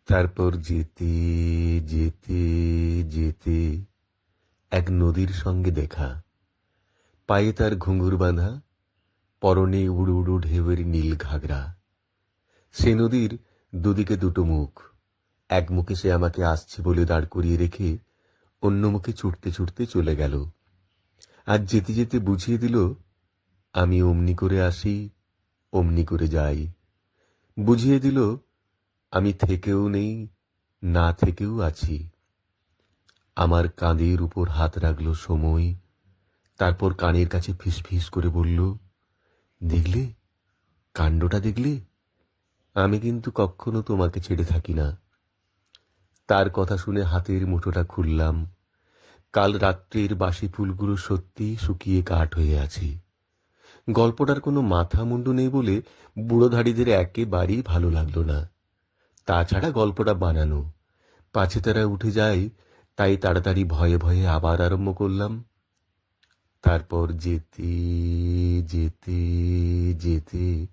তারপর যেতে যেতে যেতে এক নদীর সঙ্গে দেখা। পায়ে তার ঘুঙুর বাঁধা, পরনে উড়ু উড়ু ঢেউয়ের নীল ঘাগরা। সে নদীর দুদিকে দুটো মুখ। এক মুখে সে আমাকে আসছে বলে দাঁড় করিয়ে রেখে অন্য মুখে ছুটতে ছুটতে চলে গেল। আর যেতে যেতে বুঝিয়ে দিল, আমি অমনি করে আসি, অমনি করে যাই। বুঝিয়ে দিল, আমি থেকেও নেই, না থেকেও আছি। আমার কাঁধের উপর হাত রাখল সময়, তারপর কানের কাছে ফিসফিস করে বলল, দেখলে, কাণ্ডটা দেখলে? আমি কিন্তু কখনো তোমাকে ছেড়ে থাকি না। তার কথা শুনে হাতের মুঠোটা খুললাম। কাল রাত্রির বাসি ফুলগুলো সত্যি শুকিয়ে কাঠ হয়ে আছে। গল্পটার কোনো মাথা মুন্ডু নেই বলে বুড়োধাড়িদের একেবারেই ভালো লাগলো না। তাছাড়া গল্পটা বানানো, পাছে তারা উঠে যায়, তাই তাড়াতাড়ি ভয়ে ভয়ে আবার আরম্ভ করলাম। তারপর যেতে যেতে যেতে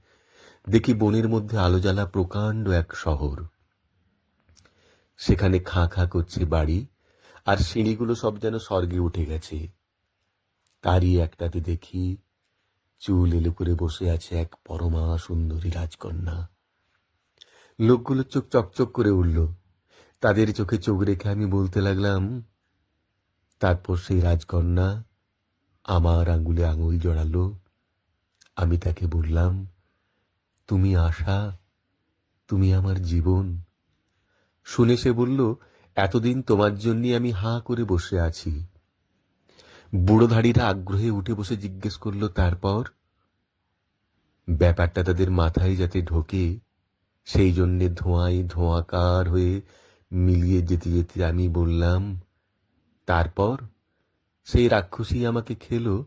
দেখি বনের মধ্যে আলো জ্বালা প্রকাণ্ড এক শহর। সেখানে খাঁ খাঁ করছে বাড়ি, আর সিঁড়িগুলো সব যেন স্বর্গে উঠে গেছে। তারই একটাতে দেখি চুল এলো করে বসে আছে এক পরমা সুন্দরী রাজকন্যা। লোকগুলোর চোখ চকচক করে উঠল। তাদের চোখে চোখ রেখে আমি বলতে লাগলাম। তারপর সেই রাজকন্যা আমার আঙুলে আঙুল জড়ালো। আমি তাকে বললাম, তুমি আশা, তুমি আমার জীবন। শুনে সে বলল, এতদিন তোমার জন্যই আমি হাঁ করে বসে আছি। বুড়োধাড়িরা আগ্রহে উঠে বসে জিজ্ঞেস করলো, তারপর? ব্যাপারটা তাদের মাথায় যাতে ঢোকে সেই জন্যে ধোঁয়ায় ধোঁয়াকার হয়ে মিলিয়ে যেতে যেতে আমি বললাম, তারপর সেই রাক্ষসী আমাকে খেলো